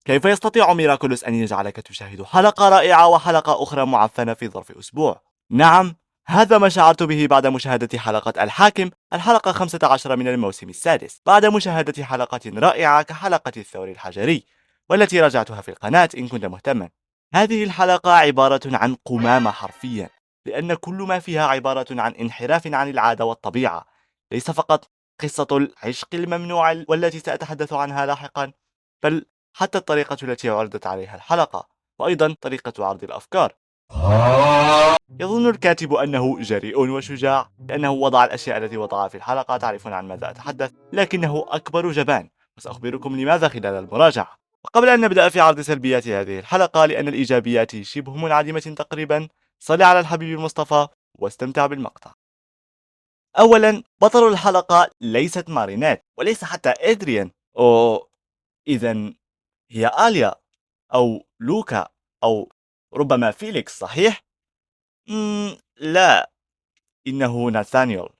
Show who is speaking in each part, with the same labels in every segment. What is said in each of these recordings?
Speaker 1: كيف يستطيع ميراكولوس أن يجعلك تشاهد حلقة رائعة وحلقة أخرى معفنة في ظرف أسبوع؟ نعم، هذا ما شعرت به بعد مشاهدة حلقة الحاكم الحلقة 15 من الموسم السادس، بعد مشاهدة حلقة رائعة كحلقة الثور الحجري، والتي راجعتها في القناة إن كنت مهتما. هذه الحلقة عبارة عن قمامة حرفيا، لأن كل ما فيها عبارة عن انحراف عن العادة والطبيعة، ليس فقط قصة العشق الممنوع والتي سأتحدث عنها لاحقا، بل حتى الطريقة التي عرضت عليها الحلقة، وأيضا طريقة عرض الأفكار. يظن الكاتب أنه جريء وشجاع لأنه وضع الأشياء التي وضعها في الحلقة، تعرفون عن ماذا أتحدث، لكنه أكبر جبان، وسأخبركم لماذا خلال المراجعة. وقبل أن نبدأ في عرض سلبيات هذه الحلقة، لأن الإيجابيات شبه منعدمة تقريبا، صل على الحبيب المصطفى واستمتع بالمقطع. أولا، بطل الحلقة ليست مارينيت، وليس حتى إدريان. إذن هي آليا أو لوكا أو ربما فيليكس، صحيح؟ لا، إنه ناثانيول.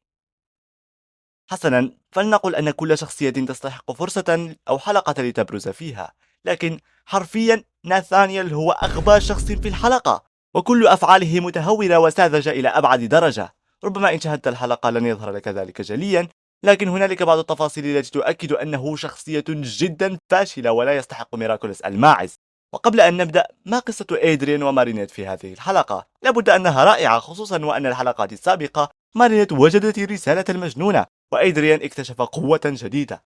Speaker 1: حسنا، فلنقل أن كل شخصية تستحق فرصة أو حلقة لتبرز فيها، لكن حرفيا ناثانيال هو أغبى شخص في الحلقة، وكل أفعاله متهورة وساذجة إلى أبعد درجة. ربما إن شاهدت الحلقة لن يظهر لك ذلك جليا، لكن هنالك بعض التفاصيل التي تؤكد أنه شخصية جدا فاشلة ولا يستحق ميراكولس الماعز. وقبل أن نبدأ، ما قصة إدريان ومارينيت في هذه الحلقة؟ لابد أنها رائعة، خصوصا وأن الحلقات السابقة مارينيت وجدت رسالة المجنونة، وإدريان اكتشف قوة جديدة.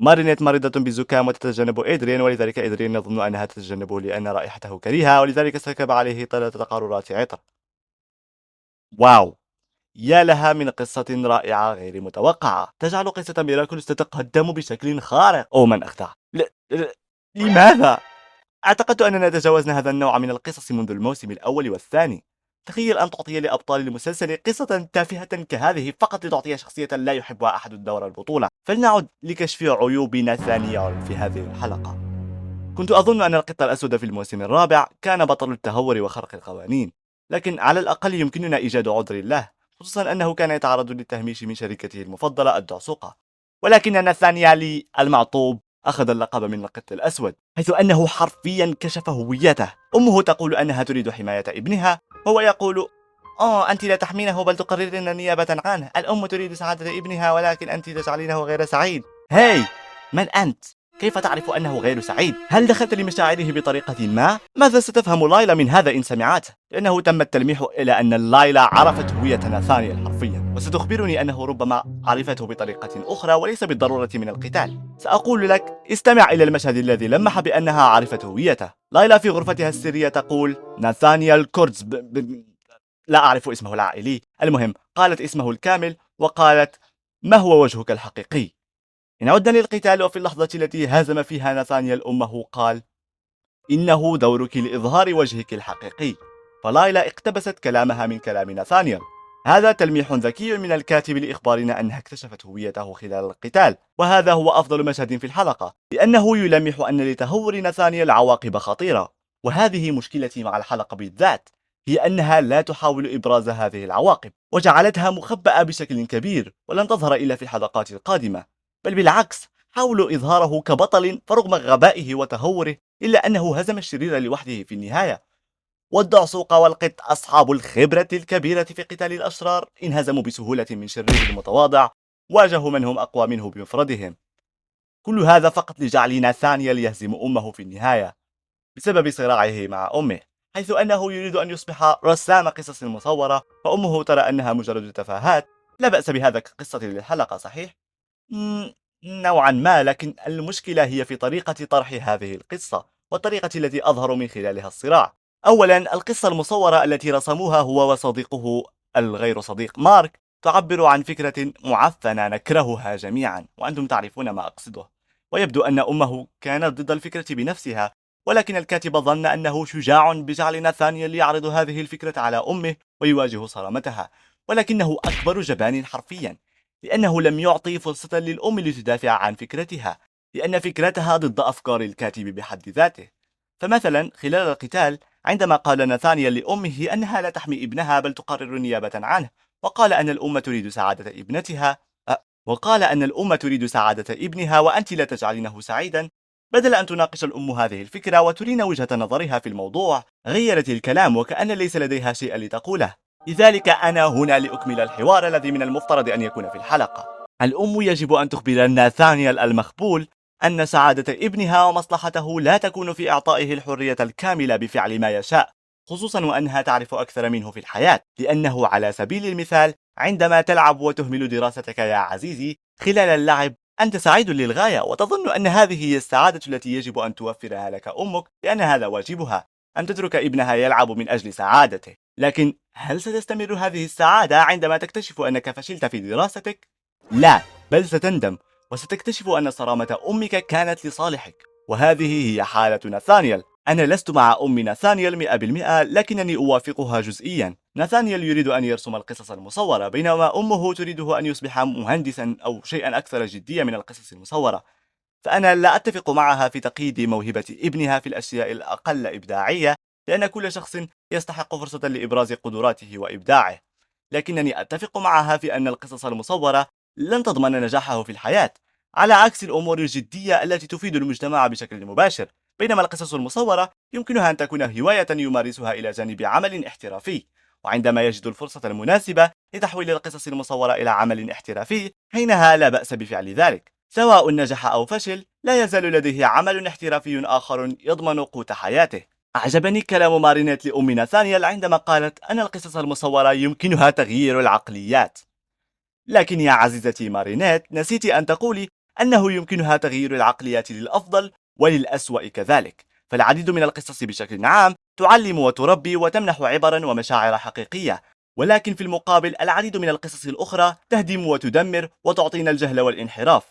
Speaker 1: مارينيت مريضة بالزكام وتتجنب إدريان، ولذلك إدريان يظن أنها تتجنبه لأن رائحته كريهة، ولذلك سكب عليه 3 قارورات عطر. واو، يا لها من قصة رائعة غير متوقعة، تجعل قصة ميراكولوس تتقدم بشكل خارق. أو من أخدع. لماذا؟ أعتقد أننا تجاوزنا هذا النوع من القصص منذ الموسم الأول والثاني. تخيل أن تعطي لأبطال المسلسل قصة تافهة كهذه فقط لتعطي شخصية لا يحبها أحد الدور البطولة. فلنعد لكشف عيوب ناثانيال في هذه الحلقة. كنت أظن أن القط الأسود في الموسم الرابع كان بطل التهور وخرق القوانين، لكن على الأقل يمكننا إيجاد عذر له، خصوصا أنه كان يتعرض للتهميش من شركته المفضلة الدعسوقة. ولكن ناثانيال المعطوب أخذ اللقب من القط الأسود، حيث أنه حرفيا كشف هويته. أمه تقول أنها تريد حماية ابنها، وهو يقول: أنت لا تحمينه بل تقررين نيابة عنه. الأم تريد سعادة ابنها ولكن أنت تجعلينه غير سعيد. هاي، من أنت؟ كيف تعرف أنه غير سعيد؟ هل دخلت لمشاعره بطريقة ما؟ ماذا ستفهم لايلا من هذا إن سمعته؟ لأنه تم التلميح إلى أن لايلا عرفت هوية ناثانيال حرفيا، وستخبرني أنه ربما عرفته بطريقة أخرى وليس بالضرورة من القتال. سأقول لك: استمع إلى المشهد الذي لمح بأنها عرفت هويته. لايلا في غرفتها السرية تقول: ناثانيال كورتز لا أعرف اسمه العائلي، المهم قالت اسمه الكامل، وقالت: ما هو وجهك الحقيقي؟ إن عدنا للقتال، وفي اللحظة التي هزم فيها ناثانيال أمه قال: إنه دورك لإظهار وجهك الحقيقي. فلايلا اقتبست كلامها من كلام ناثانيال. هذا تلميح ذكي من الكاتب لإخبارنا أنها اكتشفت هويته خلال القتال، وهذا هو أفضل مشهد في الحلقة، لأنه يلمح أن لتهور ناثانيال عواقب خطيرة. وهذه مشكلتي مع الحلقة بالذات، هي أنها لا تحاول إبراز هذه العواقب، وجعلتها مخبأة بشكل كبير ولن تظهر إلا في الحلقات القادمة. بل بالعكس، حاولوا إظهاره كبطل، فرغم غبائه وتهوره إلا أنه هزم الشرير لوحده في النهاية. والدعسوق والقط أصحاب الخبرة الكبيرة في قتال الأشرار انهزموا بسهولة من شرير المتواضع، واجهوا من هم أقوى منه بمفردهم. كل هذا فقط لجعل ناثانيال يهزم أمه في النهاية بسبب صراعه مع أمه، حيث أنه يريد أن يصبح رسام قصص مصورة، وأمه ترى أنها مجرد تفاهات. لا بأس بهذا كقصة للحلقة، صحيح؟ نوعا ما، لكن المشكلة هي في طريقة طرح هذه القصة والطريقة التي أظهر من خلالها الصراع. أولا، القصة المصورة التي رسموها هو وصديقه الغير صديق مارك تعبر عن فكرة معفنة نكرهها جميعا، وأنتم تعرفون ما أقصده. ويبدو أن أمه كانت ضد الفكرة بنفسها، ولكن الكاتب ظن أنه شجاع بجعل ناثانيال يعرض هذه الفكرة على أمه ويواجه صرامتها، ولكنه أكبر جبان حرفيا، لأنه لم يعطي فرصة للأم لتدافع عن فكرتها، لأن فكرتها ضد أفكار الكاتب بحد ذاته. فمثلا خلال القتال، عندما قال ناثانيال لأمه أنها لا تحمي ابنها بل تقرر نيابة عنه، وقال أن الأم تريد سعادة ابنتها وقال أن الأم تريد سعادة ابنها وأنت لا تجعلينه سعيدا، بدل أن تناقش الأم هذه الفكرة وترينا وجهة نظرها في الموضوع، غيرت الكلام وكأن ليس لديها شيء لتقوله. لذلك أنا هنا لأكمل الحوار الذي من المفترض أن يكون في الحلقة. الأم يجب أن تخبر ناثانيال المخبول أن سعادة ابنها ومصلحته لا تكون في إعطائه الحرية الكاملة بفعل ما يشاء، خصوصا وأنها تعرف أكثر منه في الحياة، لأنه على سبيل المثال عندما تلعب وتهمل دراستك يا عزيزي خلال اللعب أنت سعيد للغاية وتظن أن هذه هي السعادة التي يجب أن توفرها لك أمك، لأن هذا واجبها أن تترك ابنها يلعب من أجل سعادته. لكن هل ستستمر هذه السعادة عندما تكتشف أنك فشلت في دراستك؟ لا، بل ستندم وستكتشف أن صرامة أمك كانت لصالحك. وهذه هي حالة ناثانيال. أنا لست مع أم ناثانيال 100%، لكنني أوافقها جزئيا. ناثانيال يريد أن يرسم القصص المصورة، بينما أمه تريده أن يصبح مهندسا أو شيئا أكثر جدية من القصص المصورة. فأنا لا أتفق معها في تقييد موهبة ابنها في الأشياء الأقل إبداعية، لأن كل شخص يستحق فرصة لإبراز قدراته وإبداعه. لكنني أتفق معها في أن القصص المصورة لن تضمن نجاحه في الحياة، على عكس الأمور الجدية التي تفيد المجتمع بشكل مباشر. بينما القصص المصورة يمكنها أن تكون هواية يمارسها إلى جانب عمل احترافي، وعندما يجد الفرصة المناسبة لتحويل القصص المصورة إلى عمل احترافي حينها لا بأس بفعل ذلك. سواء نجح أو فشل، لا يزال لديه عمل احترافي آخر يضمن قوت حياته. أعجبني كلام مارينيت لأم ناثانيال عندما قالت أن القصص المصورة يمكنها تغيير العقليات. لكن يا عزيزتي مارينيت، نسيت أن تقولي أنه يمكنها تغيير العقليات للأفضل وللأسوأ كذلك. فالعديد من القصص بشكل عام تعلم وتربي وتمنح عبرا ومشاعر حقيقية، ولكن في المقابل العديد من القصص الأخرى تهدم وتدمر وتعطينا الجهل والانحراف.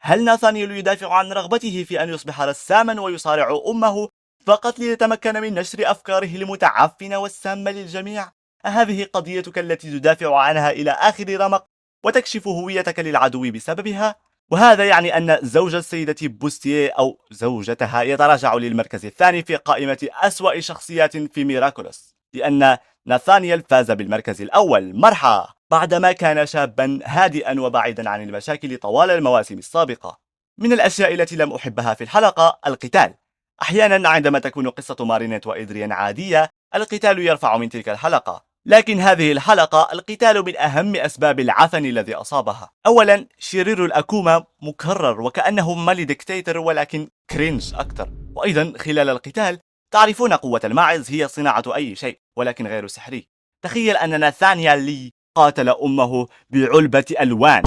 Speaker 1: هل ناثانيال يدافع عن رغبته في أن يصبح رساما ويصارع أمه فقط ليتمكن من نشر أفكاره المتعفنة والسامة للجميع؟ أهذه قضيتك التي تدافع عنها إلى آخر رمق وتكشف هويتك للعدو بسببها؟ وهذا يعني أن زوج السيدة بوستيه أو زوجتها يتراجع للمركز الثاني في قائمة أسوأ شخصيات في ميراكولوس، لأن ناثانيال فاز بالمركز الأول مرحى بعدما كان شابا هادئا وبعيدا عن المشاكل طوال المواسم السابقة. من الأشياء التي لم أحبها في الحلقة القتال. أحيانا عندما تكون قصة مارينيت وإدريان عادية القتال يرفع من تلك الحلقة، لكن هذه الحلقة القتال من أهم أسباب العفن الذي أصابها. أولا، شرير الأكوما مكرر وكأنه مالي ديكتاتور ولكن كرينج أكثر. وأيضا خلال القتال تعرفون قوة الماعز هي صناعة أي شيء ولكن غير سحري. تخيل أن ناثانيال لي قاتل أمه بعلبة ألوان،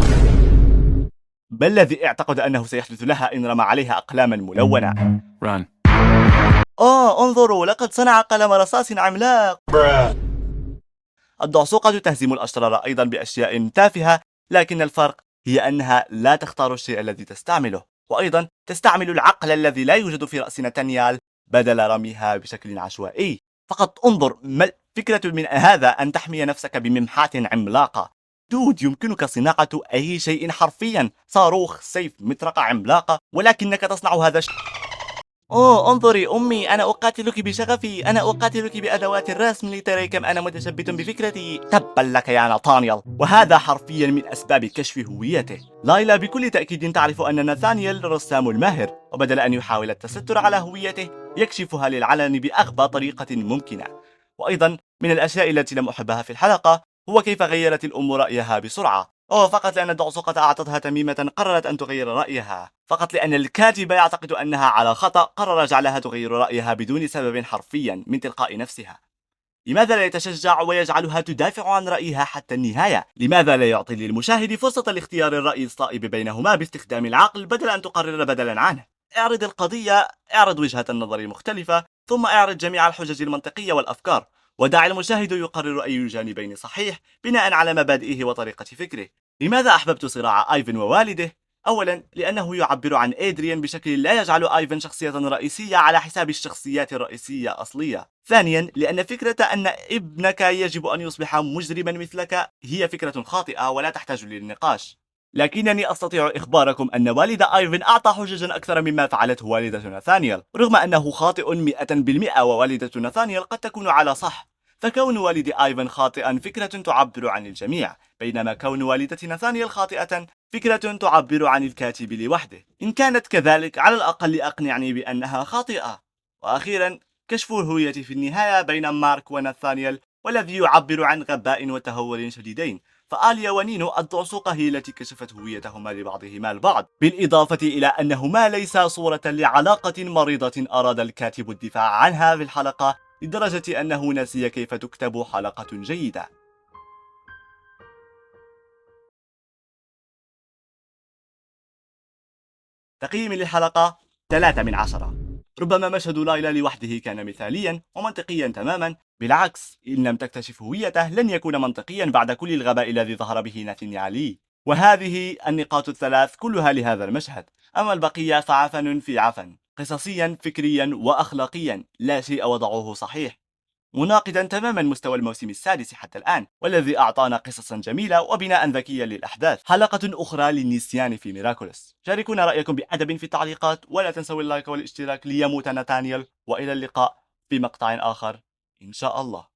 Speaker 1: بل الذي اعتقد أنه سيحدث لها إن رمى عليها أقلاما ملونة.
Speaker 2: Run.
Speaker 1: انظروا، لقد صنع قلم رصاص عملاق. الدعسوقة تهزم الأشرار أيضا بأشياء تافهة، لكن الفرق هي أنها لا تختار الشيء الذي تستعمله، وأيضا تستعمل العقل الذي لا يوجد في رأس نتانيال بدل رميها بشكل عشوائي. فقط انظر، ما الفكرة من هذا؟ أن تحمي نفسك بممحاة عملاقة. دود، يمكنك صناعة أي شيء حرفيا، صاروخ، سيف، مطرقة عملاقة، ولكنك تصنع هذا انظري أمي، أنا أقاتلك بشغفي، أنا أقاتلك بأدوات الرسم لتري كم أنا متشبت بفكرتي. تبا لك يا ناثانيال. وهذا حرفيا من أسباب كشف هويته. لايلا بكل تأكيد تعرف أن ناثانيال رسام ماهر، وبدل أن يحاول التستر على هويته يكشفها للعلن بأغبى طريقة ممكنة. وأيضا من الأشياء التي لم أحبها في الحلقة هو كيف غيرت الأم رأيها بسرعة. فقط لأن الدعسوقة أعطتها تميمة قررت أن تغير رأيها. فقط لأن الكاتب يعتقد أنها على خطأ قرر جعلها تغير رأيها بدون سبب حرفيا من تلقاء نفسها. لماذا لا يتشجع ويجعلها تدافع عن رأيها حتى النهاية؟ لماذا لا يعطي للمشاهد فرصة لاختيار الرأي الصائب بينهما باستخدام العقل بدل أن تقرر بدلا عنه؟ اعرض القضية، اعرض وجهة النظر المختلفة، ثم اعرض جميع الحجج المنطقية والأفكار، ودع المشاهد يقرر أي الجانبين صحيح بناء على مبادئه وطريقة فكره. لماذا أحببت صراع آيفن ووالده؟ أولا، لأنه يعبر عن إدريان بشكل لا يجعل آيفن شخصية رئيسية على حساب الشخصيات الرئيسية أصلية. ثانيا، لأن فكرة أن ابنك يجب أن يصبح مجرما مثلك هي فكرة خاطئة ولا تحتاج للنقاش. لكنني أستطيع إخباركم أن والد آيفن أعطى حججا أكثر مما فعلته والدة ناثانيال، رغم أنه خاطئ 100%، ووالدة ناثانيال قد تكون على صح. فكون والد آيفن خاطئا فكرة تعبر عن الجميع، بينما كون والدة ناثانيال خاطئة فكرة تعبر عن الكاتب لوحده. إن كانت كذلك على الأقل أقنعني بأنها خاطئة. وأخيرا، كشف الهوية في النهاية بين مارك وناثانيال والذي يعبر عن غباء وتهور شديدين. فآليا ونينو الدعسوقة هي التي كشفت هويتهما لبعضهما البعض، بالإضافة إلى أنهما ليسا صورة لعلاقة مريضة أراد الكاتب الدفاع عنها في الحلقة، لدرجة أنه نسي كيف تكتب حلقة جيدة. تقييمي للحلقة 3 من 10. ربما مشهد لايلا لوحده كان مثاليا ومنطقيا تماما، بالعكس إن لم تكتشف هويته لن يكون منطقيا بعد كل الغباء الذي ظهر به ناتانيال. وهذه النقاط الثلاث كلها لهذا المشهد. أما البقية فعفن في عفن، قصصيا فكريا وأخلاقيا لا شيء وضعه صحيح، مناقضا تماما مستوى الموسم السادس حتى الآن، والذي أعطانا قصصا جميلة وبناء ذكيا للأحداث. حلقة أخرى للنسيان في ميراكولس. شاركونا رأيكم بأدب في التعليقات، ولا تنسوا اللايك والاشتراك ليموت ناتانيال، وإلى اللقاء في مقطع آخر إن شاء الله.